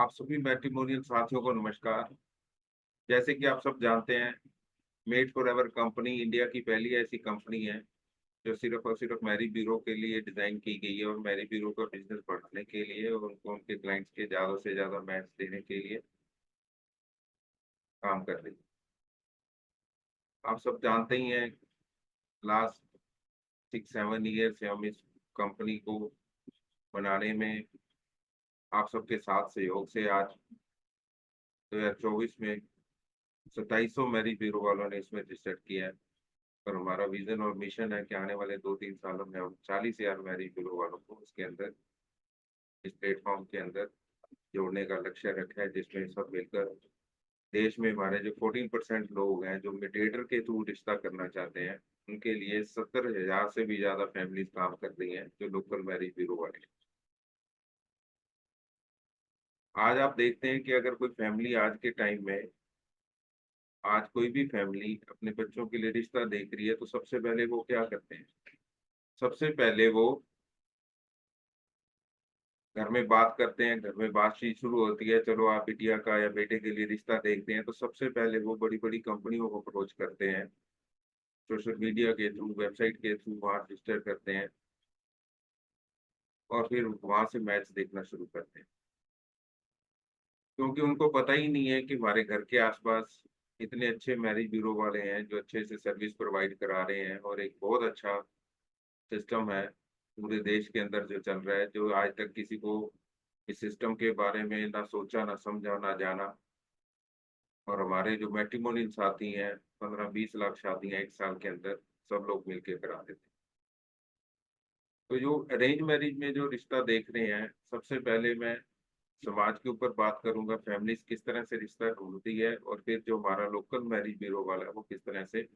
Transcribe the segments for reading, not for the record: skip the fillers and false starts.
आप सभी मैट्रिमोनियल साथियों को नमस्कार। जैसे कि आप सब जानते हैं, made for ever company India की पहली ऐसी कंपनी है जो सिर्फ और सिर्फ मैरी ब्यूरो के लिए डिजाइन की गई है और मैरी ब्यूरो का बिजनेस बढ़ाने के लिए और उनको उनके क्लाइंट्स के ज्यादा से ज्यादा मैच देने के लिए काम कर रही है। आप सब जानते ही हैं, लास्ट 6-7 ईयर से हम इस कंपनी को बनाने में आप सबके साथ सहयोग से आज 2024 में 2700 मैरी ब्यूरो वालों ने इसमें रजिस्टर किया है। पर हमारा विजन और मिशन है कि आने वाले 2-3 सालों में हम 40,000 मैरी ब्यूरो वालों को उसके अंदर, इस प्लेटफॉर्म के अंदर जोड़ने का लक्ष्य रखा है, जिसमें सब मिलकर देश में हमारे जो 14% लोग हैं जो मीडिएटर के थ्रू रिश्ता करना चाहते हैं, उनके लिए 70,000 से भी ज्यादा फैमिलीज काम कर रही हैं जो लोकल मैरिज ब्यूरो वाले हैं। आज आप देखते हैं कि अगर कोई फैमिली आज के टाइम में, आज कोई भी फैमिली अपने बच्चों के लिए रिश्ता देख रही है, तो सबसे पहले वो क्या करते हैं? सबसे पहले वो घर में बात करते हैं, घर में बातचीत शुरू होती है, चलो आप बिटिया का या बेटे के लिए रिश्ता देखते हैं, तो सबसे पहले वो बड़ी-बड़ी कंपनियों को अप्रोच करते हैं। सोशल मीडिया के थ्रू, वेबसाइट के थ्रू वहाँ रजिस्टर करते हैं और फिर वहाँ से मैच देखना शुरू करते हैं। क्योंकि उनको पता ही नहीं है कि हमारे घर के आस-पास इतने अच्छे मैरिज ब्यूरो वाले हैं, जो अच्छे से सर्विस प्रोवाइड करा रहे हैं और एक बहुत अच्छा सिस्टम है, पूरे देश के अंदर जो चल रहा है, जो आज तक किसी को इस सिस्टम के बारे में ना सोचा, ना समझा, ना जाना। और हमारे जो मैट्रिमोनियल साथी हैं, 15-20 लाख शादियाँ 1 साल के अंदर सब लोग मिलके करा देते हैं। तो जो अरेंज मैरिज में जो रिश्ता देख रहे हैं, सबसे पहले मैं समाज के ऊपर बात करूँगा, फैमिलीज़ किस तरह से रिश्ता ढूँढती है और फिर जो हमारा लोकल मैरिज ब्यूरो वाला है, वो किस तरह से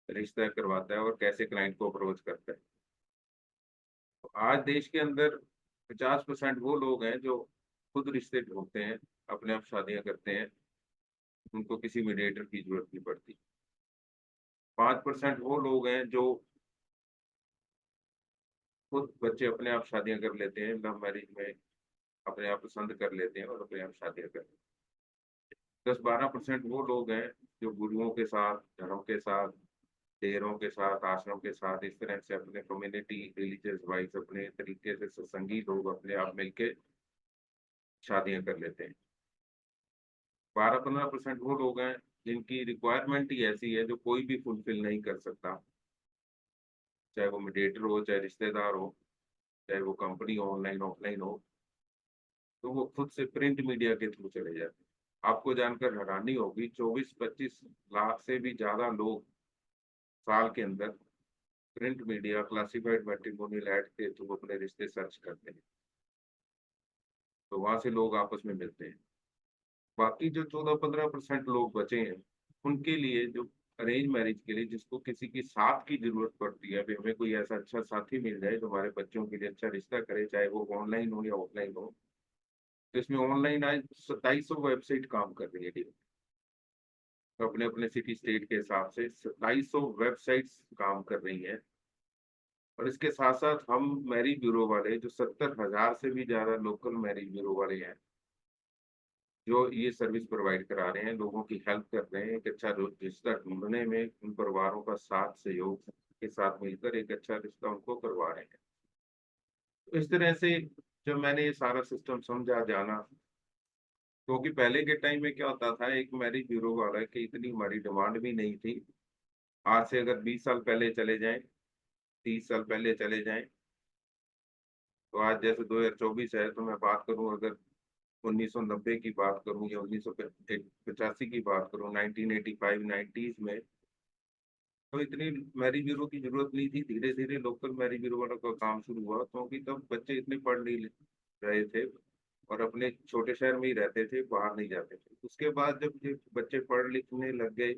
रिश्ता करवाता है और कैसे क्लाइंट को अप्रोच करता है। तो आज देश के अंदर 50% वो लोग हैं जो खुद रिश्ते ढूँढते हैं, अपने आप शादियाँ करते हैं, उनको किसी मीडिएटर की ज़रूरत नहीं पड़ती। 5% वो लोग हैं जो खुद बच्चे अपने आप शादियाँ कर लेते हैं, लव मैरिज में अपने आप पसंद कर लेते हैं और अपने आप शादियाँ कर लेते हैं। 10-12% वो लोग हैं जो गुरुओं के साथ, धर्म के साथ, डेरों के साथ, आश्रम के साथ इस तरह से अपने कम्युनिटी रिलीजियस वाइज़ अपने तरीके से सत्संगी लोग अपने आप मिलके शादियाँ कर लेते हैं। 12-15% वो लोग हैं जिनकी रिक्वायरमेंट ही ऐसी है जो कोई भी फुलफिल नहीं कर सकता, चाहे वो मीडिएटर हो, चाहे रिश्तेदार हो, चाहे वो कंपनी हो, ऑनलाइन, ऑफलाइन हो, तो वो खुद से प्रिंट मीडिया के थ्रू चले जाते हैं। आपको जानकर हैरानी होगी, 24-25 लाख से भी ज़्यादा लोग साल के अंदर print media, classified matrimonial add के थ्रू अपने रिश्ते सर्च करते हैं। तो वहाँ से लोग आपस में मिलते हैं। बाकी जो 14-15% लोग बचे हैं, उनके लिए जो अरेंज मैरिज के लिए जिसको किसी की साथ की ज़रूरत पड़ती है, अभी हमें कोई ऐसा अच्छा साथी मिल जाए जो हमारे बच्चों के लिए अच्छा रिश्ता करे, चाहे वो ऑनलाइन हो या ऑफलाइन हो। तो इसमें ऑनलाइन आज 2700 वेबसाइट काम कर रही है डेली। तो अपने-अपने सिटी स्टेट के हिसाब से 2700 वेबसाइट्स काम कर रही हैं। और इसके साथ-साथ हम मैरिज ब्यूरो वाले जो 70,000 से भी ज़्यादा लोकल मैरिज ब्यूरो वाले हैं, जो ये सर्विस प्रोवाइड करा रहे हैं, लोगों की हेल्प कर रहे हैं, एक अच्छा रिश्ता ढूँढने में उन परिवारों का साथ सहयोग के साथ मिलकर एक अच्छा रिश्ता उनको करवा रहे हैं। तो इस तरह से जब मैंने ये सारा सिस्टम समझा, जाना, क्योंकि पहले के टाइम में क्या होता था, एक मैरिज ब्यूरो वाला की इतनी हमारी डिमांड भी नहीं थी। आज से अगर 20 साल पहले चले जाएँ, 30 साल पहले चले जाएँ, तो आज जैसे 2024 है, तो मैं बात करूँ अगर 1990 की बात करूँ या 1985 की बात करूँ, 1985 90s में, तो इतनी मैरिज ब्यूरो की ज़रूरत नहीं थी। धीरे-धीरे लोकल मैरिज ब्यूरो वालों का काम शुरू हुआ, क्योंकि तब बच्चे इतने पढ़ नहीं रहे थे और अपने छोटे शहर में ही रहते थे, बाहर नहीं जाते थे। उसके बाद जब ये बच्चे पढ़ लिखने लग गए,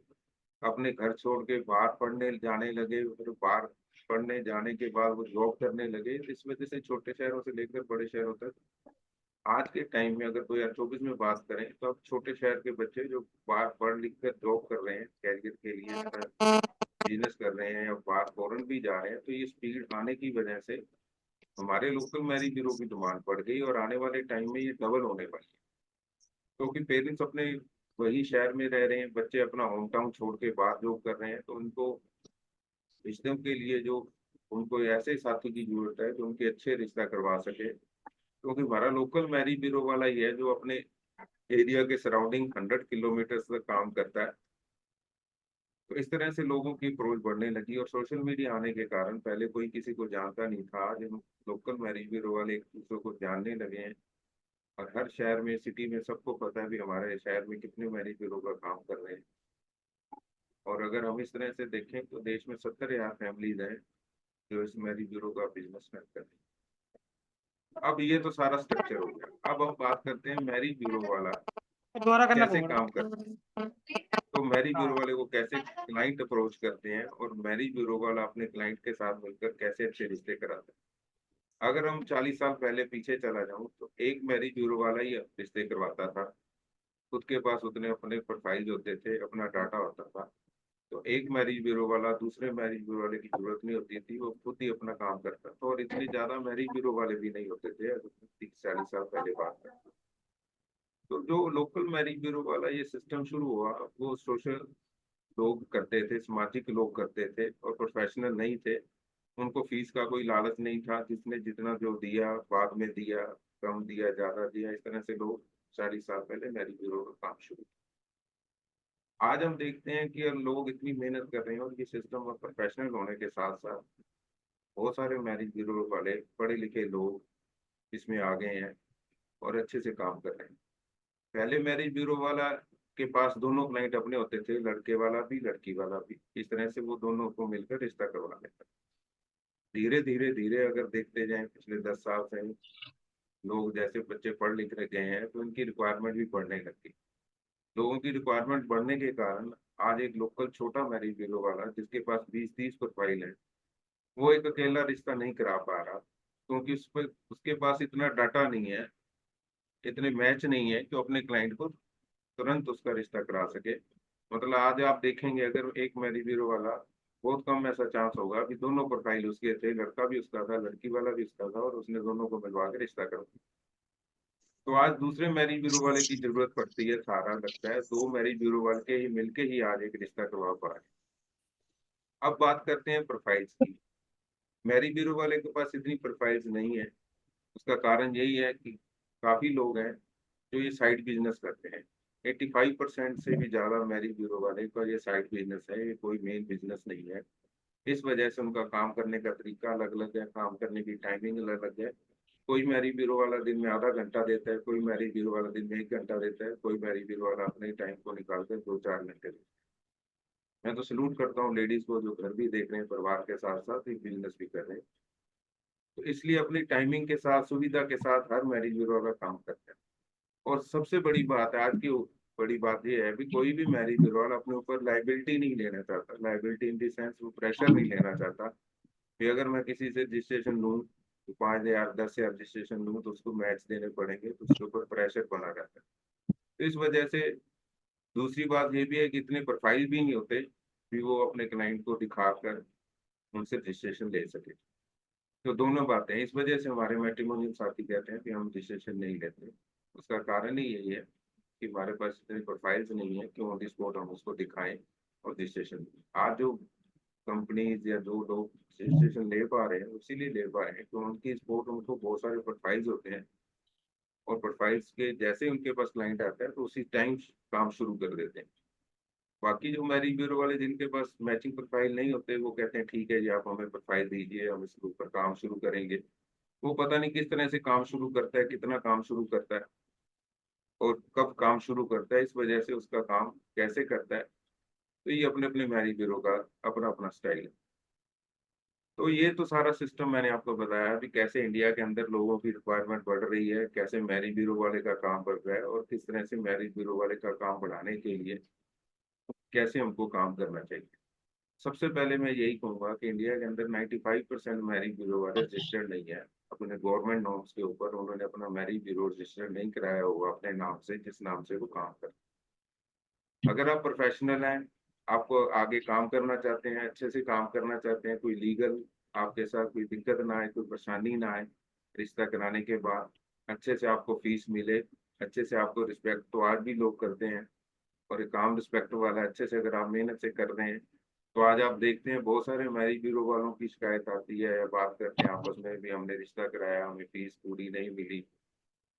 अपने घर छोड़ के बाहर पढ़ने जाने लगे, फिर बाहर पढ़ने जाने के बाद वो जॉब करने लगे, तो इस वजह से छोटे शहरों से लेकर बड़े शहरों तक आज के टाइम में अगर 2024 में बात करें, तो अब छोटे शहर के बच्चे जो बाहर पढ़ लिख कर जॉब कर रहे हैं, कैरियर के लिए बिज़नेस कर रहे हैं या बाहर फ़ॉरेन भी जा रहे हैं, तो ये स्पीड आने की वजह से हमारे लोकल मैरिज ब्यूरो की डिमांड बढ़ गई और आने वाले टाइम में ये डबल होने वाली है, क्योंकि पेरेंट्स अपने वही शहर में रह रहे हैं, बच्चे अपना होम टाउन छोड़ के बाहर जॉब कर रहे हैं, तो उनको रिश्तों के लिए जो उनको ऐसे साथी की जरूरत है जो उनके अच्छे रिश्ता करवा सके, क्योंकि हमारा लोकल मैरिज ब्यूरो वाला ही है जो अपने एरिया के सराउंडिंग 100 किलोमीटर तक काम करता है। तो इस तरह से लोगों की अप्रोच बढ़ने लगी और सोशल मीडिया आने के कारण पहले कोई किसी को जानता नहीं था, आज हम लोकल मैरिज ब्यूरो वाले एक दूसरे को जानने लगे हैं और हर शहर में सिटी में सबको पता है भी हमारे शहर में कितने मैरिज ब्यूरो का काम कर रहे हैं। और अगर हम इस तरह से देखें तो देश में 70,000 फैमिलीज हैं जो इस मैरिज ब्यूरो का बिजनेस करते हैं। अब ये तो सारा स्ट्रक्चर हो गया, अब हम बात करते हैं मैरिज ब्यूरो वाला दोबारा करना कैसे पड़ेगा। काम करता है। तो मैरिज ब्यूरो हाँ। वाले को कैसे क्लाइंट अप्रोच करते हैं और मैरिज ब्यूरो वाला अपने क्लाइंट के साथ मिलकर कैसे अच्छे रिश्ते कराता है। अगर हम 40 साल पहले पीछे चला जाऊं तो एक मैरिज ब्यूरो वाला ही रिश्ते करवाता था, खुद के पास उतने अपने प्रोफाइल होते थे, अपना डाटा होता था। तो एक मैरिज ब्यूरो वाला दूसरे मैरिज ब्यूरो वाले की जरूरत नहीं होती थी, वो खुद ही अपना काम करता था और इतने ज्यादा मैरिज ब्यूरो वाले भी नहीं होते थे अगर 30-40 साल पहले बात करें। तो जो लोकल मैरिज ब्यूरो वाला ये सिस्टम शुरू हुआ वो सोशल लोग करते थे, सामाजिक लोग करते थे और प्रोफेशनल नहीं थे। उनको फीस का कोई लालच नहीं था, जिसने जितना जो दिया बाद में दिया, कम दिया ज्यादा दिया, इस तरह से लोग 40 साल पहले मैरिज ब्यूरो का काम शुरू किया। आज हम देखते हैं कि अब लोग इतनी मेहनत कर रहे हैं और ये सिस्टम और प्रोफेशनल होने के साथ साथ बहुत सारे मैरिज ब्यूरो वाले पढ़े लिखे लोग इसमें आ गए हैं और अच्छे से काम कर रहे हैं। पहले मैरिज ब्यूरो वाला के पास दोनों क्लाइंट अपने होते थे, लड़के वाला भी लड़की वाला भी, इस तरह से वो दोनों को मिलकर रिश्ता करवा लेता। धीरे धीरे धीरे अगर देखते जाएं पिछले 10 साल से लोग जैसे बच्चे पढ़ लिख रहे गए हैं तो उनकी रिक्वायरमेंट भी बढ़ने लगी। लोगों की रिक्वायरमेंट बढ़ने के कारण आज एक लोकल छोटा मैरिज ब्यूरो वाला जिसके पास 20-30 प्रोफाइल है, वो एक अकेला रिश्ता नहीं करा पा रहा, क्योंकि उस पर उसके पास इतना डाटा नहीं है, इतने मैच नहीं है कि वो अपने क्लाइंट को तुरंत उसका रिश्ता करा सके। मतलब आज आप देखेंगे अगर एक मैरिज ब्यूरो वाला, बहुत कम ऐसा चांस होगा कि दोनों प्रोफाइल उसके थे, लड़का भी उसका था लड़की वाला भी उसका था और उसने दोनों को मिलवा के रिश्ता कर दिया। तो आज दूसरे मैरिज ब्यूरो वाले की जरूरत पड़ती है, सारा लगता है दो मैरिज ब्यूरो वाले के ही मिलके ही आज एक रिश्ता करवा पा रहे हैं। अब बात करते हैं प्रोफाइल्स की। मैरिज ब्यूरो वाले के पास इतनी प्रोफाइल्स नहीं है, उसका कारण यही है कि काफी लोग हैं जो ये साइड बिजनेस करते हैं। 85% से भी ज्यादा मैरिज ब्यूरो वाले का ये साइड बिजनेस है, ये कोई मेन बिजनेस नहीं है। इस वजह से उनका काम करने का तरीका अलग अलग है, काम करने की टाइमिंग अलग अलग है। कोई मैरिज ब्यूरो वाला दिन में आधा घंटा देता है, कोई मैरिज ब्यूरो वाला दिन में 1 घंटा देता है, कोई मैरिज ब्यूरो वाला अपने टाइम को निकालकर 2-4 घंटे देता है। मैं तो सलूट करता हूँ लेडीज को जो घर भी देख रहे हैं, परिवार के साथ साथ एक बिजनेस भी कर रहे हैं। तो इसलिए अपनी टाइमिंग के साथ सुविधा के साथ हर मैरिज ब्यूरो वाला काम करते हैं। और सबसे बड़ी बात है आज की, बड़ी बात ये है कि कोई भी मैरिज ब्यूरो वाला अपने ऊपर लाइबिलिटी नहीं लेना चाहता। लाइबिलिटी इन द सेंस वो प्रेशर नहीं लेना चाहता कि अगर मैं किसी से रजिस्ट्रेशन लूँ तो 5,000 10,000 रजिस्ट्रेशन लूँ तो उसको मैच देने पड़ेंगे, तो उसके ऊपर प्रेशर बना रहता है। तो इस वजह से दूसरी बात ये भी है कि इतने प्रोफाइल भी नहीं होते कि वो अपने क्लाइंट को दिखाकर उनसे रजिस्ट्रेशन ले सके। तो दोनों बातें हैं। इस वजह से हमारे मैट्रिमोनियल साथी कहते हैं कि हम रजिस्ट्रेशन नहीं लेते। उसका कारण ही यही है कि हमारे पास इतनी प्रोफाइल्स नहीं है कि ऑन द स्पॉट हम उसको दिखाएं और रजिस्ट्रेशन। आज जो कंपनीज या जो लोग रजिस्ट्रेशन ले पा रहे हैं इसीलिए ले पा रहे हैं कि उनकी स्पोर्ट उनको बहुत सारे प्रोफाइल्स होते हैं और प्रोफाइल्स के जैसे उनके पास क्लाइंट आता है तो उसी टाइम काम शुरू कर देते हैं। बाकी जो मैरिज ब्यूरो वाले जिनके पास मैचिंग प्रोफाइल नहीं होते वो कहते हैं ठीक है जी आप हमें प्रोफाइल दीजिए, हम इसके ऊपर काम शुरू करेंगे। वो पता नहीं किस तरह से काम शुरू करता है, कितना काम शुरू करता है और कब काम शुरू करता है, इस वजह से उसका काम कैसे करता है। तो ये अपने अपने मैरिज ब्यूरो का अपना अपना स्टाइल है। तो ये तो सारा सिस्टम मैंने आपको बताया कि कैसे इंडिया के अंदर लोगों की रिक्वायरमेंट बढ़ रही है, कैसे मैरिज ब्यूरो वाले का काम बढ़ रहा है और किस तरह से मैरिज ब्यूरो वाले का काम बढ़ाने के लिए कैसे हमको काम करना चाहिए। सबसे पहले मैं यही कहूंगा कि इंडिया के अंदर 95% मैरिज ब्यूरो वाले रजिस्टर्ड नहीं है। अपने गवर्नमेंट नॉर्म्स के ऊपर उन्होंने अपना मैरिज ब्यूरो रजिस्टर्ड नहीं कराया हुआ अपने नाम से, जिस नाम से वो काम कर। अगर आप प्रोफेशनल हैं, आपको आगे काम करना चाहते हैं, अच्छे से काम करना चाहते हैं, कोई लीगल आपके साथ कोई दिक्कत ना आए, कोई परेशानी ना आए। रिश्ता कराने के बाद अच्छे से आपको फीस मिले, अच्छे से आपको रिस्पेक्ट तो आज भी लोग करते हैं, और ये काम रिस्पेक्ट वाला है। अच्छे से अगर आप मेहनत से कर रहे हैं, तो आज आप देखते हैं बहुत सारे मैरिज ब्यूरो वालों की शिकायत आती है या बात करते हैं आपस में भी, हमने रिश्ता कराया, हमें फीस पूरी नहीं मिली,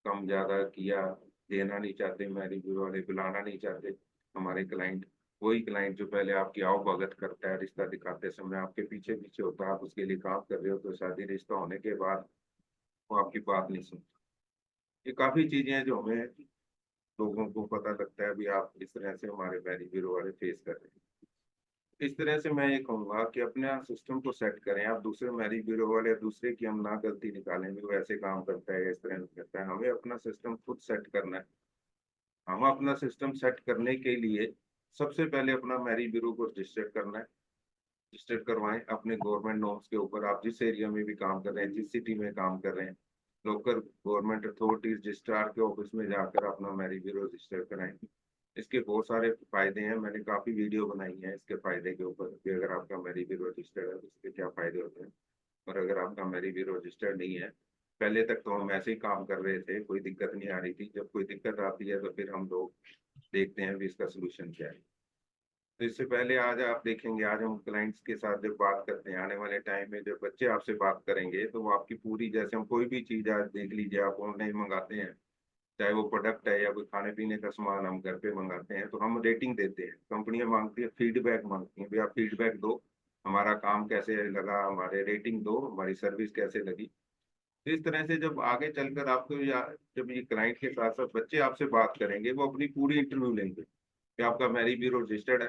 कम ज़्यादा किया, देना नहीं चाहते मैरिज ब्यूरो वाले, बुलाना नहीं चाहते हमारे क्लाइंट। वही क्लाइंट जो पहले आपकी आवभगत करता है, रिश्ता दिखाते समय आपके पीछे पीछे होता है, आप उसके लिए काम कर रहे हो, तो शादी रिश्ता होने के बाद वो आपकी बात नहीं सुनता। ये काफ़ी चीज़ें हैं जो हमें लोगों को पता लगता है, अभी आप इस तरह से हमारे मैरिज ब्यूरो वाले फेस कर रहे हैं। इस तरह से मैं ये कहूँगा कि अपना सिस्टम को सेट करें। आप दूसरे मैरिज ब्यूरो वाले या दूसरे की हम ना गलती निकालें भी, वो ऐसे काम करता है या इस तरह से करता है, हमें अपना सिस्टम खुद सेट करना है। हम अपना सिस्टम सेट करने के लिए सबसे पहले अपना मैरिज ब्यूरो को रजिस्टर करना है। रजिस्टर करवाएं अपने गवर्नमेंट नॉर्म्स के ऊपर। आप जिस एरिया में भी काम कर रहे हैं, जिस सिटी में काम कर रहे हैं, लोकल गवर्नमेंट अथॉरिटीज रजिस्ट्रार के ऑफिस में जाकर अपना मैरिज ब्यूरो रजिस्टर कराएं। इसके बहुत सारे फायदे हैं, मैंने काफी वीडियो बनाई है इसके फायदे के ऊपर कि अगर आपका मैरिज ब्यूरो रजिस्टर्ड है तो इसके क्या फायदे होते हैं। और अगर आपका मैरिज ब्यूरो रजिस्टर्ड नहीं है, पहले तक तो हम ऐसे ही काम कर रहे थे, कोई दिक्कत नहीं आ रही थी, जब कोई दिक्कत आती है तो फिर हम लोग देखते हैं भी इसका सोल्यूशन क्या है। तो इससे पहले आज आप देखेंगे, आज हम क्लाइंट्स के साथ जब बात करते हैं, आने वाले टाइम में जब बच्चे आपसे बात करेंगे तो वो आपकी पूरी, जैसे हम कोई भी चीज़ आज देख लीजिए, आप ऑनलाइन मंगाते हैं, चाहे वो प्रोडक्ट है या कोई खाने पीने का सामान हम घर पे मंगाते हैं, तो हम रेटिंग देते हैं। कंपनियां मांगती है, फीडबैक मांगती हैं, भाई आप फीडबैक दो, हमारा काम कैसे लगा, हमारे रेटिंग दो, हमारी सर्विस कैसे लगी। तो इस तरह से जब आगे चलकर आपको या जब ये क्लाइंट के साथ साथ बच्चे आपसे बात करेंगे, वो अपनी पूरी इंटरव्यू लेंगे कि आपका मैरिज ब्यूरो रजिस्टर्ड है,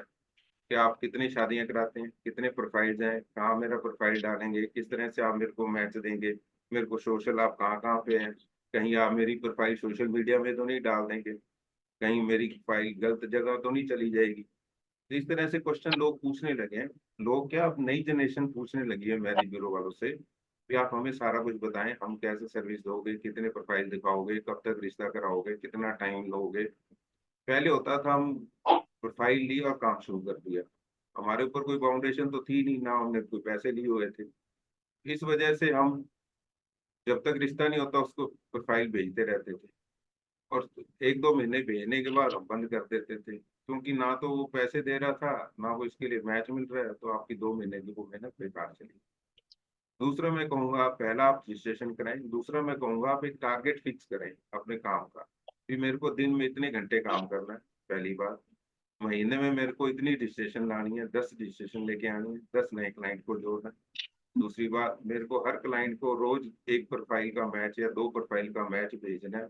कि आप कितनी शादियां कराते हैं, कितने प्रोफाइल्स हैं, कहाँ मेरा प्रोफाइल डालेंगे, किस तरह से आप मेरे को मैच देंगे, मेरे को सोशल आप कहाँ कहाँ पे हैं, कहीं आप मेरी प्रोफाइल सोशल मीडिया में तो नहीं डाल देंगे, कहीं मेरी फाइल गलत जगह तो नहीं चली जाएगी। तो इस तरह से क्वेश्चन लोग पूछने लगे हैं। लोग क्या, अब नई जनरेशन पूछने लगी है मैरिज ब्यूरो वालों से कि आप हमें सारा कुछ बताएं, हम कैसे सर्विस दोगे, कितने प्रोफाइल दिखाओगे, कब तक रिश्ता कराओगे, कितना टाइम लोगे। पहले होता था हम प्रोफाइल ली और काम शुरू कर दिया, हमारे ऊपर कोई फाउंडेशन तो थी नहीं, ना हमने कोई पैसे लिए हुए थे। इस वजह से हम जब तक रिश्ता नहीं होता उसको प्रोफाइल भेजते रहते थे, और 1-2 महीने भेजने के बाद हम बंद कर देते थे, क्योंकि ना तो वो पैसे दे रहा था, ना वो इसके लिए मैच मिल रहा है, तो आपकी 2 महीने की वो मेहनत बेकार चली। दूसरा मैं कहूँगा, पहला आप रजिस्ट्रेशन कराएं। दूसरा मैं कहूँगा, आप एक टारगेट फिक्स करें अपने काम का, कि मेरे को दिन में इतने घंटे काम करना है, पहली बात। महीने में मेरे को इतनी रजिस्ट्रेशन लानी है, 10 रजिस्ट्रेशन लेके आनी है, 10 नए क्लाइंट को जोड़ना है। दूसरी बात, मेरे को हर क्लाइंट को रोज एक प्रोफाइल का मैच या 2 प्रोफाइल का मैच भेजना है।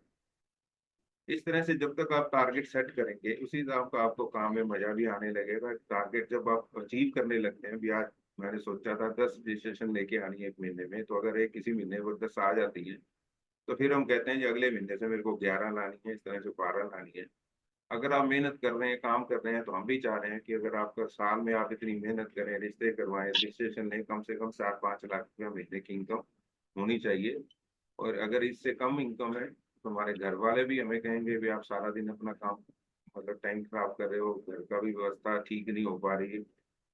इस तरह से जब तक आप टारगेट सेट करेंगे, उसी हिसाब का आपको काम में मजा भी आने लगेगा। टारगेट जब आप अचीव करने लगते हैं, भी आज मैंने सोचा था 10 रजिस्ट्रेशन लेके आनी है 1 महीने में, तो अगर एक किसी महीने वो 10 आ जाती है, तो फिर हम कहते हैं कि अगले महीने से मेरे को 11 लानी है, इस तरह से 12 लानी है। अगर आप मेहनत कर रहे हैं, काम कर रहे हैं, तो हम भी चाह रहे हैं कि अगर आपका साल में आप इतनी मेहनत करें, रिश्ते करवाएं, रजिस्ट्रेशन लें, कम से कम 4-5 लाख रुपया महीने की इनकम होनी चाहिए। और अगर इससे कम इनकम है, तो हमारे घर वाले भी हमें कहेंगे भी आप सारा दिन अपना काम, मतलब टाइम खराब कर रहे हो, घर का भी व्यवस्था ठीक नहीं हो पा रही है,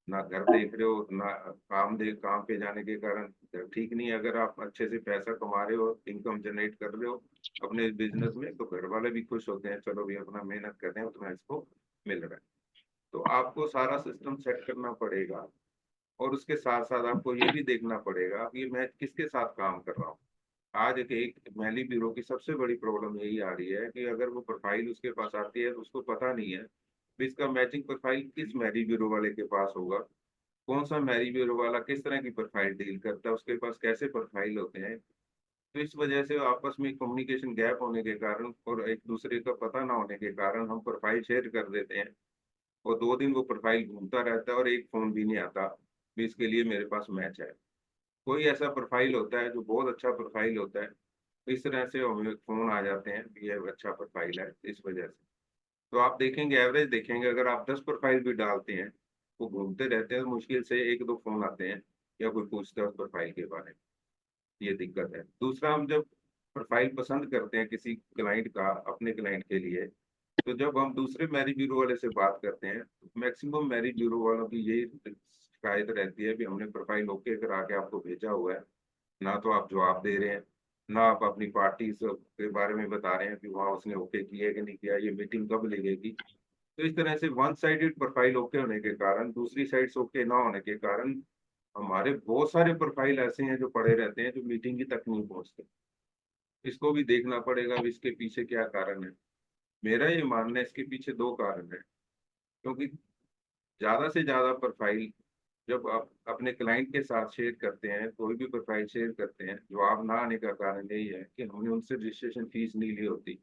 ना घर देख रहे हो, ना काम पे जाने के कारण घर ठीक नहीं है। अगर आप अच्छे से पैसा कमा रहे हो, इनकम जनरेट कर रहे हो अपने बिजनेस में, तो घर वाले भी खुश होते हैं, चलो भी अपना मेहनत कर रहे हैं, उतना इसको मिल रहा है। तो आपको सारा सिस्टम सेट करना पड़ेगा, और उसके साथ साथ आपको ये भी देखना पड़ेगा कि मैं किसके साथ काम कर रहा हूँ। आज एक मैली ब्यूरो की सबसे बड़ी प्रॉब्लम यही आ रही है कि अगर वो प्रोफाइल उसके पास आती है तो उसको पता नहीं है कि इसका मैचिंग प्रोफाइल किस मैरी ब्यूरो वाले के पास होगा, कौन सा मैरी ब्यूरो वाला किस तरह की प्रोफाइल डील करता है, उसके पास कैसे प्रोफाइल होते हैं। तो इस वजह से आपस में कम्युनिकेशन गैप होने के कारण और एक दूसरे का पता ना होने के कारण हम प्रोफाइल शेयर कर देते हैं, और 2 दिन वो प्रोफाइल घूमता रहता है और एक फोन भी नहीं आता भी इसके लिए मेरे पास मैच है। कोई ऐसा प्रोफाइल होता है जो बहुत अच्छा प्रोफाइल होता है, इस तरह से हमें फ़ोन आ जाते हैं कि ये अच्छा प्रोफाइल है, इस वजह से। तो आप देखेंगे, एवरेज देखेंगे, अगर आप 10 प्रोफाइल भी डालते हैं, वो घूमते रहते हैं, मुश्किल से 1-2 फ़ोन आते हैं या कोई पूछता है उस प्रोफाइल के बारे में, ये दिक्कत है। दूसरा, हम जब प्रोफाइल पसंद करते हैं किसी क्लाइंट का अपने क्लाइंट के लिए, तो जब हम दूसरे मैरिज ब्यूरो वाले से बात करते हैं, तो मैक्सिमम मैरिज ब्यूरो वालों की यही शिकायत रहती है भी हमने प्रोफाइल ओके करा के आपको भेजा हुआ है, ना तो आप जवाब दे रहे हैं, ना आप अपनी पार्टी के बारे में बता रहे हैं कि वहाँ उसने ओके किया कि नहीं किया, ये मीटिंग कब लगेगी। तो इस तरह से वन साइडेड प्रोफाइल ओके होने के कारण, दूसरी साइड से ओके ना होने के कारण हमारे बहुत सारे प्रोफाइल ऐसे हैं जो पड़े रहते हैं, जो मीटिंग की तक नहीं पहुंचते। इसको भी देखना पड़ेगा अब इसके पीछे क्या कारण है। मेरा ये मानना है इसके पीछे दो कारण है, क्योंकि ज्यादा से ज्यादा प्रोफाइल जब आप अपने क्लाइंट के साथ शेयर करते हैं, कोई भी प्रोफाइल शेयर करते हैं, जवाब ना आने का कारण यही है कि हमने उनसे रजिस्ट्रेशन फीस नहीं ली होती।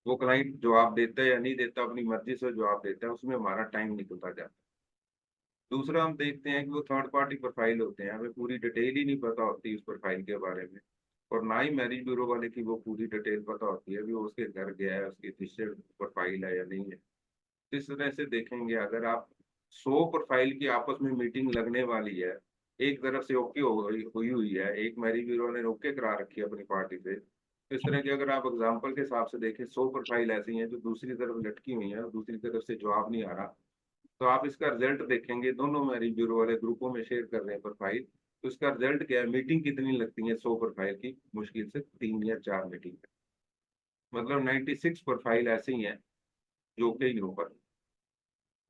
वो क्लाइंट जवाब देता है या नहीं देता, अपनी मर्जी से जवाब देता है, उसमें हमारा टाइम निकलता जाता है। दूसरा हम देखते हैं कि वो थर्ड पार्टी प्रोफाइल होते हैं, हमें पूरी डिटेल ही नहीं पता होती उस प्रोफाइल के बारे में, और ना ही मैरिज ब्यूरो वाले की वो पूरी डिटेल पता होती है भी वो उसके घर गया है, उसकी रजिस्टर्ड प्रोफाइल है या नहीं है। इस तरह से देखेंगे, अगर आप 100 प्रोफाइल की आपस में मीटिंग लगने वाली है, एक तरफ से ओके हुई हुई है, एक मैरिज ब्यूरो ने ओके करा रखी है अपनी पार्टी से, तो इस तरह की अगर आप एग्जाम्पल के हिसाब से देखें, 100 प्रोफाइल ऐसी हैं जो दूसरी तरफ लटकी हुई हैं और दूसरी तरफ से जवाब नहीं आ रहा, तो आप इसका रिजल्ट देखेंगे, दोनों मैरिज ब्यूरो वाले ग्रुपों में शेयर कर रहे हैं प्रोफाइल, तो इसका रिजल्ट क्या है, मीटिंग कितनी लगती है 100 प्रोफाइल की, मुश्किल से 3 या 4 मीटिंग। मतलब 96 प्रोफाइल ऐसे ही हैं जो कि ही हो पर।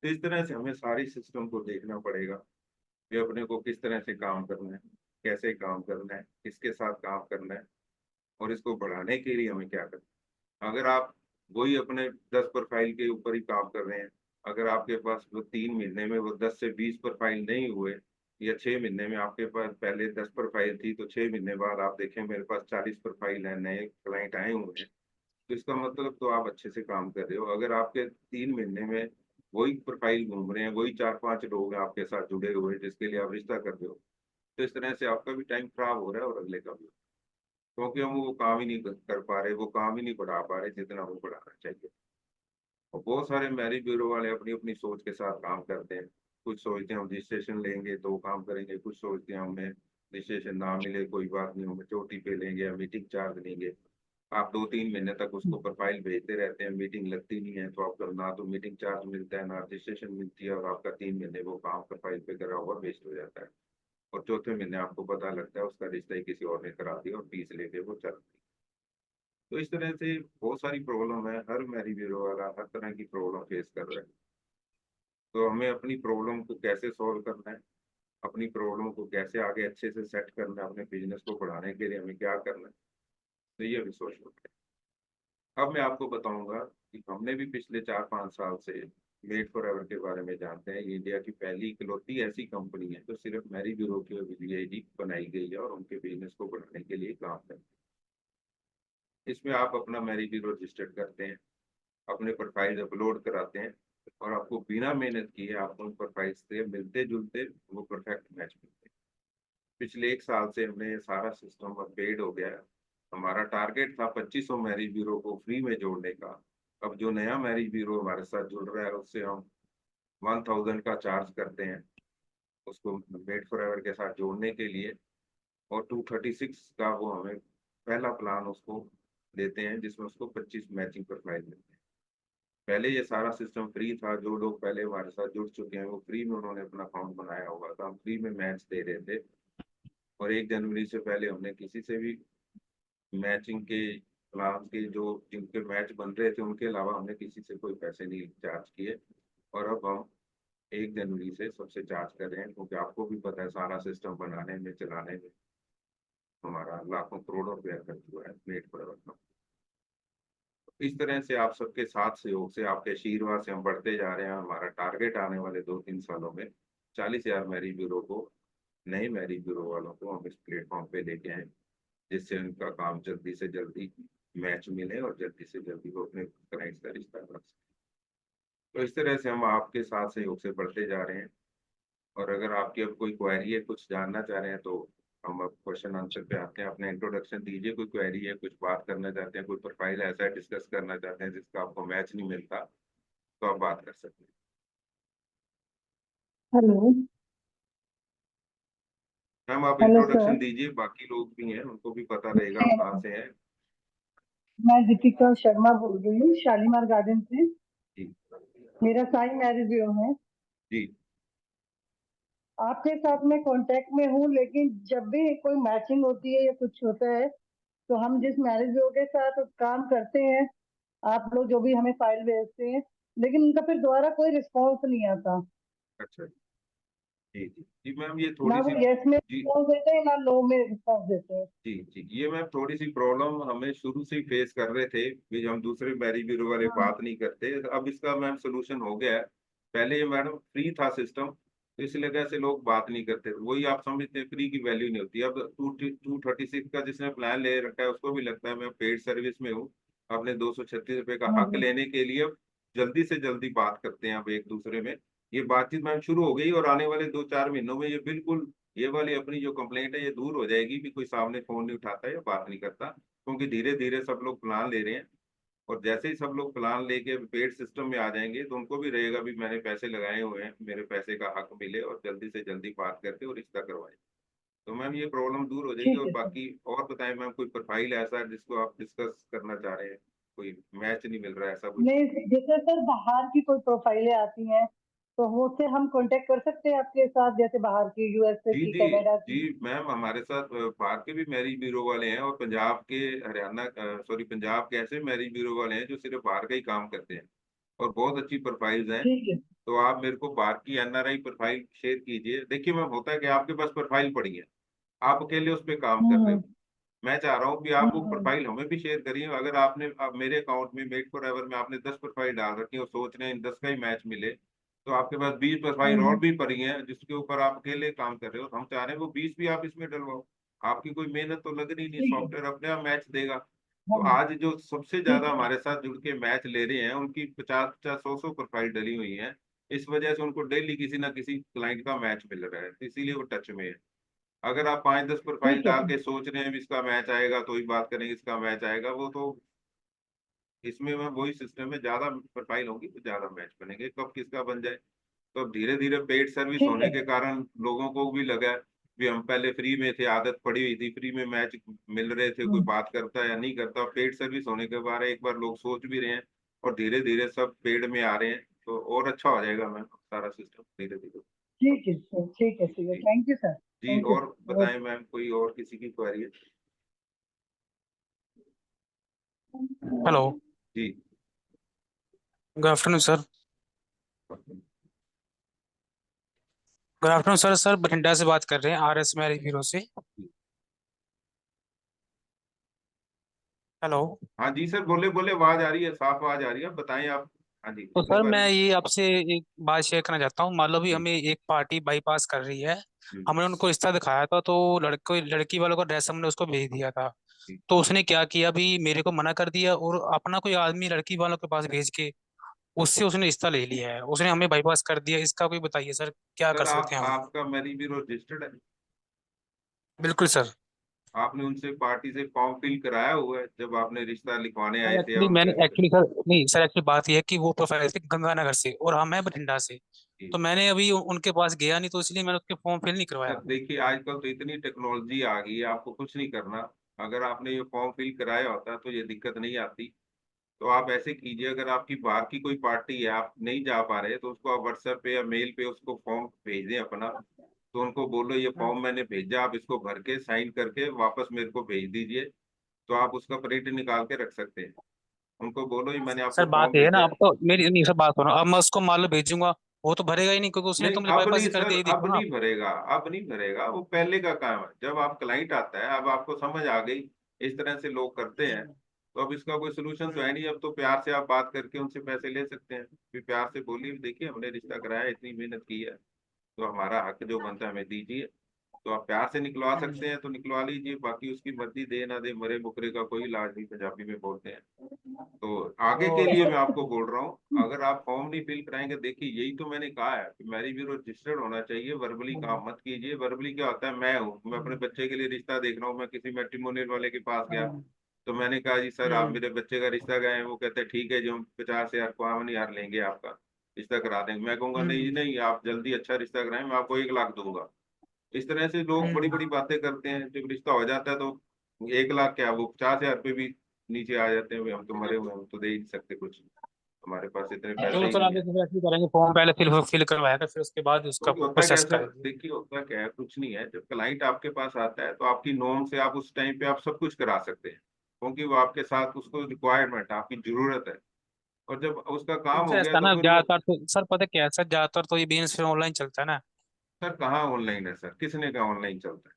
तो इस तरह से हमें सारी सिस्टम को देखना पड़ेगा कि अपने को किस तरह से काम करना है, कैसे काम करना है, किसके साथ काम करना है, और इसको बढ़ाने के लिए हमें क्या करना है। अगर आप वही अपने 10 प्रोफाइल के ऊपर ही काम कर रहे हैं, अगर आपके पास वो 3 महीने में वो 10 से 20 प्रोफाइल नहीं हुए, या 6 महीने में आपके पास पहले 10 प्रोफाइल थी, तो 6 महीने बाद आप देखें मेरे पास 40 प्रोफाइल है, नए क्लाइंट आए हुए हैं, तो इसका मतलब तो आप अच्छे से काम कर रहे हो। अगर आपके 3 महीने में वही प्रोफाइल घूम रहे हैं, वही 4-5 लोग हैं आपके साथ जुड़े हुए जिसके लिए आप रिश्ता कर रहे हो, तो इस तरह से आपका भी टाइम खराब हो रहा है और अगले का भी, क्योंकि हम वो काम ही नहीं कर पा रहे, वो काम ही नहीं बढ़ा पा रहे जितना वो बढ़ाना चाहिए। और बहुत सारे मैरिज ब्यूरो वाले अपनी अपनी सोच के साथ काम करते हैं। कुछ सोचते हैं हम रजिस्ट्रेशन लेंगे तो काम करेंगे, कुछ सोचते हैं हमें रजिस्ट्रेशन ना मिले कोई बात नहीं, हम चोटी पे लेंगे या मीटिंग चार्ज लेंगे। आप 2-3 महीने तक उसको प्रोफाइल भेजते रहते हैं, मीटिंग लगती नहीं है, तो आपका ना तो मीटिंग चार्ज मिलता है, ना रजिस्ट्रेशन मिलती है, और आपका 3 महीने वो काम प्रोफाइल पे करा हुआ वेस्ट हो जाता है। और चौथे महीने आपको पता लगता है उसका रिश्ता ही किसी और ने करा दिया और फीस लेके वो चल रही। तो इस तरह से बहुत सारी प्रॉब्लम है, हर मैरिज ब्यूरो वाला हर तरह की प्रॉब्लम फेस कर रहा है। तो हमें अपनी प्रॉब्लम को कैसे सॉल्व करना है, अपनी प्रॉब्लम को कैसे आगे अच्छे से सेट करना है, अपने बिजनेस को बढ़ाने के लिए हमें क्या करना है, तो ये अभी सोचना है। अब मैं आपको बताऊंगा कि हमने भी पिछले 4-5 साल से मेड फॉर एवर के बारे में जानते हैं। ये इंडिया की पहली इकलौती ऐसी कंपनी है जो सिर्फ मैरिज ब्यूरो के लिए ही बनाई गई है और उनके बिजनेस को बढ़ाने के लिए काम करती है। इसमें आप अपना मैरिज ब्यूरो रजिस्टर करते हैं, अपने प्रोफाइल अपलोड कराते हैं, और आपको बिना मेहनत किए आपको उन प्रोफाइल से मिलते जुलते वो परफेक्ट मैच मिलते हैं। पिछले 1 साल से हमने ये सारा सिस्टम अपग्रेड हो गया है। हमारा टारगेट था 2500 मैरिज ब्यूरो को फ्री में जोड़ने का। अब जो नया मैरिज ब्यूरो हमारे साथ जुड़ रहा है उससे हम 1000 का चार्ज करते हैं उसको मेड फॉर एवर के साथ जोड़ने के लिए, और 236 का वो हमें पहला प्लान उसको देते हैं जिसमें उसको 25 मैचिंग प्रोफाइल मिलते हैं। पहले ये सारा सिस्टम फ्री था, जो लोग पहले हमारे साथ जुड़ चुके हैं वो फ्री में उन्होंने अपना अकाउंट बनाया हुआ था, हम फ्री में मैच दे रहे थे। और 1 जनवरी से पहले हमने किसी से भी मैचिंग के प्लान के जो जिनके मैच बन रहे थे उनके अलावा हमने किसी से कोई पैसे नहीं चार्ज किए। और अब हम 1 जनवरी से सबसे चार्ज कर रहे हैं, क्योंकि आपको भी पता है सारा सिस्टम बनाने में चलाने में हमारा लाखों करोड़ों रुपया खर्च हुआ है मेड फॉर एवर। इस तरह से आप सबके साथ सहयोग से, आपके आशीर्वाद से हम बढ़ते जा रहे हैं। हमारा टारगेट आने वाले 2-3 सालों में 40,000 मैरिज ब्यूरो को, नए मैरिज ब्यूरो वालों को हम इस प्लेटफॉर्म पे लेके आए, जिससे उनका काम जल्दी से जल्दी मैच मिले और जल्दी से जल्दी वो अपने क्लाइंट्स का रिश्ता कर सकें। तो इस तरह से हम आपके साथ सहयोग से बढ़ते जा रहे हैं। और अगर आपकी अब कोई क्वेरी है, कुछ जानना चाह रहे हैं, तो हम अब क्वेश्चन आंसर पे आते हैं। अपना इंट्रोडक्शन दीजिए, कोई क्वेरी है, कुछ बात करना चाहते हैं, कोई प्रोफाइल ऐसा डिस्कस करना चाहते हैं जिसका आपको मैच नहीं मिलता, तो आप बात कर सकते हैं। हेलो। मैम आप हेलो इंट्रोडक्शन सर। दीजिए, बाकी लोग भी हैं उनको भी पता रहेगा आप कहाँ से हैं। मैं दीपिका शर्मा बोल रही हूँ शालीमार गार्डन से। जी मेरा साई मैरिज ब्यूरो है। जी आपके साथ में कांटेक्ट में हूँ, लेकिन जब भी कोई मैचिंग होती है या कुछ होता है तो हम जिस मैरिज ब्यूरो के साथ काम करते हैं, आप लोग जो भी हमें फाइल भेजते हैं, लेकिन उनका फिर दोबारा कोई रिस्पॉन्स नहीं आता। अच्छा जी जी जी मैम, ये ना थोड़ी वो सी। यस में जी रिस्पॉन्स देते हैं, ना नो में रिस्पॉन्स देते हैं। जी जी, ये मैम थोड़ी सी प्रॉब्लम हमें शुरू से ही फेस कर रहे थे कि हम दूसरे मैरिज ब्यूरो वाले हाँ। बात नहीं करते। अब इसका मैम सोल्यूशन हो गया है। पहले ये मैडम फ्री था सिस्टम, तो इसलिए कैसे लोग बात नहीं करते, वही आप समझते हैं फ्री की वैल्यू नहीं होती। अब 236 का जिसने प्लान ले रखा है उसको भी लगता है मैं पेड सर्विस में हूँ, अपने 236 रुपये का हक हम्म। लेने के लिए अब जल्दी से जल्दी बात करते हैं अब एक दूसरे में। ये बातचीत मैम शुरू हो गई और आने वाले 2-4 महीनों में ये बिल्कुल, ये वाली अपनी जो कंप्लेंट है ये दूर हो जाएगी कि कोई सामने फोन नहीं उठाता या बात नहीं करता, क्योंकि धीरे धीरे सब लोग प्लान ले रहे हैं। और जैसे ही सब लोग प्लान लेके पेड सिस्टम में आ जाएंगे तो उनको भी रहेगा भी मैंने पैसे लगाए हुए हैं, मेरे पैसे का हक मिले और जल्दी से जल्दी बात करके और रिश्ता करवाएं। तो मैम ये प्रॉब्लम दूर हो जाएगी। ठीक और है सर। बाकी और बताएं मैम, कोई प्रोफाइल ऐसा है जिसको आप डिस्कस करना चाह रहे हैं, कोई मैच नहीं मिल रहा है ऐसा कुछ? नहीं, जैसे सर बाहर की कोई प्रोफाइलें आती हैं तो वो से हम कांटेक्ट कर सकते हैं आपके साथ, जैसे बाहर की, यूएसए जी की, जी कनाडा जी की। मैम, हमारे साथ बाहर के भी मैरिज ब्यूरो वाले हैं और पंजाब के, हरियाणा, सॉरी पंजाब के ऐसे मैरिज ब्यूरो वाले हैं जो सिर्फ बाहर का ही काम करते हैं और बहुत अच्छी प्रोफाइल्स हैं। ठीक है। तो आप मेरे को बाहर की एनआरआई प्रोफाइल शेयर कीजिए। देखिए मैम, होता है कि आपके पास प्रोफाइल पड़ी है, आप अकेले उस पर काम कर रहे हो। हम्म। मैं चाह रहा हूँ कि आप वो हम्म। प्रोफाइल हमें भी शेयर करिए। अगर आपने, अब मेरे अकाउंट में मेड फॉर एवर में आपने 10 प्रोफाइल डाल रखी है और सोच रहे हैं इन 10 का ही मैच मिले, तो आपके पास 20 प्रोफाइल और हम्म। भी पड़ी हैं जिसके ऊपर आप अकेले काम कर रहे हो। हम चाह रहे हैं वो 20 भी आप इसमें डलवाओ। आपकी कोई मेहनत तो लगनी नहीं, ठीक है। सॉफ्टवेयर अपने आप मैच देगा। तो हाँ। आज जो सबसे ठीक ज्यादा है सर। हमारे साथ जुड़ के मैच ले रहे हैं उनकी 50-50, 100-100 प्रोफाइल डली हुई है। इस वजह से उनको डेली किसी ना किसी क्लाइंट का मैच मिल रहा है, तो इसीलिए वो टच में है। अगर आप 5-10 प्रोफाइल ठीक है डाल सर। के सोच रहे हैं भी इसका मैच आएगा तो ही बात करेंगे, इसका मैच आएगा, वो तो इसमें मैं वही सिस्टम है, ज्यादा प्रोफाइल होगी तो ज्यादा मैच बनेंगे, कब किसका बन जाए। तो अब धीरे धीरे पेड सर्विस ठीक होने है के सर। कारण लोगों को भी लगा है भी हम पहले फ्री में थे, आदत पड़ी हुई थी, फ्री में मैच मिल रहे थे, कोई हम्म। बात करता है या नहीं करता। पेड सर्विस होने के बारे एक बार लोग सोच भी रहे हैं और धीरे धीरे सब पेड में आ रहे हैं, तो और अच्छा हो जाएगा मैम सारा सिस्टम धीरे धीरे। ठीक है सर। ठीक है सर। जी थैंक यू सर। जी, थैंक यू और सर। बताएं मैम, कोई और किसी की क्वेरी है? हेलो। जी। Good afternoon sir. Good afternoon sir. Sir Bathinda से बात कर रहे हैं, आर एस मैरिज ब्यूरो से। हेलो। हाँ जी सर, बोले बोले, आवाज आ रही है, साफ आवाज आ रही है, बताएं आप। हाँ जी, तो किसके सर बारे मैं में? ये आपसे एक बात शेयर करना चाहता हूँ। मान लो भी जी हमें एक पार्टी बाईपास कर रही है, जी हमने उनको रिश्ता दिखाया था, तो लड़के लड़की वालों का ड्रेस हमने उसको भेज दिया था। जी। तो उसने क्या किया, भी मेरे को मना कर दिया और अपना कोई आदमी लड़की वालों के पास भेज के उससे उसने रिश्ता ले लिया है, उसने हमें बाईपास कर दिया। इसका कोई बताइए सर, क्या कर सर सकते आप, हैं हम। आपका मैरिज ब्यूरो रजिस्टर्ड है? बिल्कुल सर। आपने उनसे पार्टी से फॉर्म फिल कराया हुआ है जब आपने रिश्ता लिखवाने आए सर थे या एक्चुअली मैंने उनके? एक्चुअली सर नहीं सर, एक्चुअली बात यह है कि वो प्रोफाइल थे गंगानगर से और हम हैं बठिंडा से। तो जी। मैंने अभी उनके पास गया नहीं, तो इसलिए मैंने उसके फॉर्म फिल नहीं सर करवाया। देखिए, आजकल तो इतनी टेक्नोलॉजी आ गई है, आपको कुछ नहीं करना। अगर आपने ये फॉर्म फिल कराया होता तो ये दिक्कत नहीं आती। तो आप ऐसे कीजिए, अगर आपकी बाहर की कोई पार्टी है, आप नहीं जा पा रहे, तो उसको आप व्हाट्सएप पे या मेल पे उसको फॉर्म भेज दें अपना। तो उनको बोलो ये फॉर्म मैंने भेजा, आप इसको भर के साइन करके वापस मेरे को भेज दीजिए। तो आप उसका प्रिंट निकाल के रख सकते हैं। उनको बोलो ये मैंने सर आपको बात फॉर्म ये है ना, भेजा अब है। तो मेरी नहीं सर बात सुनो, अब मैं उसको मान लो भेजूंगा, वो तो भरेगा ही नहीं क्योंकि उसने नहीं तो मुझे अब बाईपास नहीं ही कर सर, दिया, ये अब देखो ना। नहीं भरेगा, अब नहीं भरेगा, वो पहले का काम है। जब आप क्लाइंट आता है, अब आपको समझ आ गई इस तरह से लोग करते हैं, तो अब इसका कोई सोल्यूशन तो है नहीं। अब तो प्यार से आप बात करके उनसे पैसे ले सकते हैं। फिर प्यार से बोलिए देखिए हमने रिश्ता कराया, इतनी मेहनत की है, तो हमारा हक जो बनता है हमें दीजिए। तो आप प्यार से निकलवा सकते हैं तो निकलवा लीजिए, बाकी उसकी मर्जी, दे ना दे, मरे मुकरे का कोई इलाज नहीं, पंजाबी में बोलते हैं। तो आगे के लिए मैं आपको बोल रहा हूँ, अगर आप फॉर्म नहीं फिल कराएंगे, देखिए यही तो मैंने कहा है कि मैरिज ब्यूरो रजिस्टर्ड होना चाहिए, वर्बली काम मत कीजिए। वर्बली क्या होता है, मैं अपने बच्चे के लिए रिश्ता देख रहा हूँ, मैं किसी मैट्रिमोनियल वाले के पास गया, तो मैंने कहा जी सर आप मेरे बच्चे का रिश्ता गए हैं, वो कहते हैं ठीक है जी हम 50,000 51,000 लेंगे, आपका रिश्ता करा देंगे। मैं कहूंगा नहीं जी नहीं, आप जल्दी अच्छा रिश्ता कराएं, मैं आपको 1 लाख दूंगा। इस तरह से लोग बड़ी बड़ी बातें करते हैं, जब रिश्ता हो जाता है तो 1 लाख क्या, वो 50,000 रुपये भी नीचे आ जाते हैं, भाई हम तो मरे हुए हैं, हम तो दे ही नहीं सकते कुछ। हमारे पास इतने चलो पैसे ही सर नहीं आगे है। से ऐसे ही करेंगे, फॉर्म पहले फिल करवाएगा, फिर उसके बाद उसका क्योंकि होता क्या है प्रोसेस सर, करेंगे। देखिए होता क्या है, कुछ नहीं है, जब क्लाइंट आपके पास आता है तो आपकी नॉर्म से आप उस टाइम पे आप सब कुछ करा सकते हैं, क्योंकि वो आपके साथ, उसको रिक्वायरमेंट आपकी जरूरत है। और जब उसका काम सर हो ऐसा गया है तो ना, फिर वो, ज्यादातर तो सर पता क्या है सर, ज्यादातर तो ये बिजनेस फिर ऑनलाइन चलता है ना। सर कहाँ ऑनलाइन है सर, किसने कहा ऑनलाइन चलता है?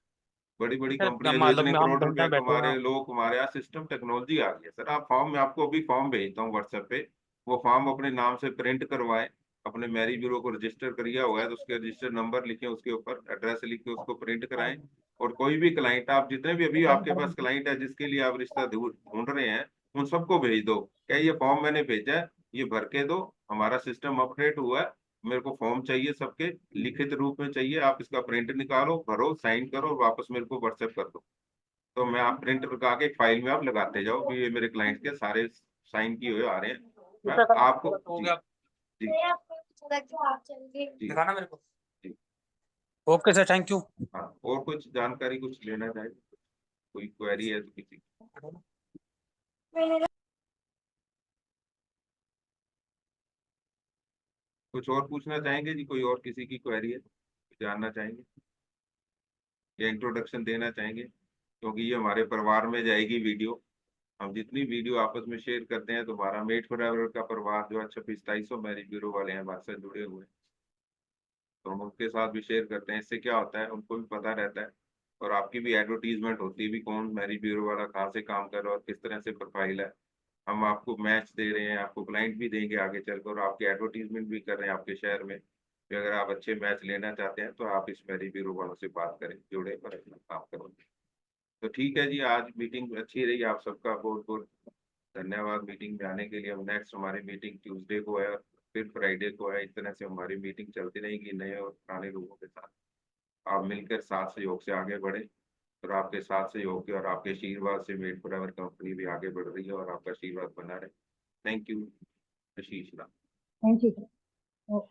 बड़ी बड़ी सर कंपनियां जो मतलब इतने हम करोड़ धंधा रुपए में बैठे हुए कमा हैं। रहे लोग, हमारे यहाँ सिस्टम टेक्नोलॉजी आ गई है सर। आप फॉर्म, मैं आपको अभी फॉर्म भेजता हूँ व्हाट्सएप पे, वो फॉर्म अपने नाम से प्रिंट करवाएं, अपने मैरी ब्यूरो को रजिस्टर करिए हुआ है तो उसके रजिस्टर नंबर लिखे, उसके ऊपर एड्रेस लिख के उसको प्रिंट कराएं। और कोई भी क्लाइंट, आप जितने भी अभी आपके पास क्लाइंट है जिसके लिए आप रिश्ता ढूंढ रहे हैं, उन सबको भेज दो, क्या ये फॉर्म मैंने भेजा है, ये भर के दो, हमारा सिस्टम अपडेट हुआ है, मेरे को फॉर्म चाहिए सबके, लिखित रूप में चाहिए, आप इसका प्रिंट निकालो, भरो, साइन करो और वापस मेरे को व्हाट्सएप कर दो। तो मैं आप प्रिंट लगा के एक फाइल में आप लगाते जाओ कि ये मेरे क्लाइंट के सारे साइन किए हुए आ रहे हैं। मैं ठीक है सर, आपको, हो जी गया। जी जी दिखाना मेरे को। जी। Okay sir, thank you. हाँ, और कुछ जानकारी कुछ लेना चाहे, कोई क्वेरी है तो किसी, कुछ और पूछना चाहेंगे जी, कोई और किसी की क्वेरी है, जानना चाहेंगे या इंट्रोडक्शन देना चाहेंगे, क्योंकि ये हमारे परिवार में जाएगी वीडियो। हम जितनी वीडियो आपस में शेयर करते हैं तो हमारा मेड फॉर एवर का परिवार जो है 2600-2700 मैरिज ब्यूरो वाले हैं हमारे साथ जुड़े हुए हैं, तो हम उनके साथ भी शेयर करते हैं। इससे क्या होता है, उनको भी पता रहता है और आपकी भी एडवर्टीजमेंट होती है भी कौन मैरिज ब्यूरो वाला कहाँ से काम कर रहा है और किस तरह से प्रोफाइल है। हम आपको मैच दे रहे हैं, आपको क्लाइंट भी देंगे आगे चलकर, और आपकी एडवर्टीजमेंट भी कर रहे हैं आपके शहर में कि अगर आप अच्छे मैच लेना चाहते हैं तो आप इस मैरिज ब्यूरो वालों से बात करें, जुड़े पर अपना काम करो। तो ठीक है जी, आज मीटिंग अच्छी रही, आप सबका बहुत बहुत धन्यवाद मीटिंग में आने के लिए। हम नेक्स्ट, हमारी मीटिंग ट्यूसडे को है और फिर फ्राइडे को है, इस तरह से हमारी मीटिंग चलती रहेगी नए और पुराने लोगों के साथ। आप मिलकर साथ सहयोग से आगे बढ़े, और आपके साथ सहयोग के और आपके आशीर्वाद से मेड फॉर एवर कंपनी भी आगे बढ़ रही है और आपका आशीर्वाद बना रहे। Thank you, Ashish Ram. Thank you.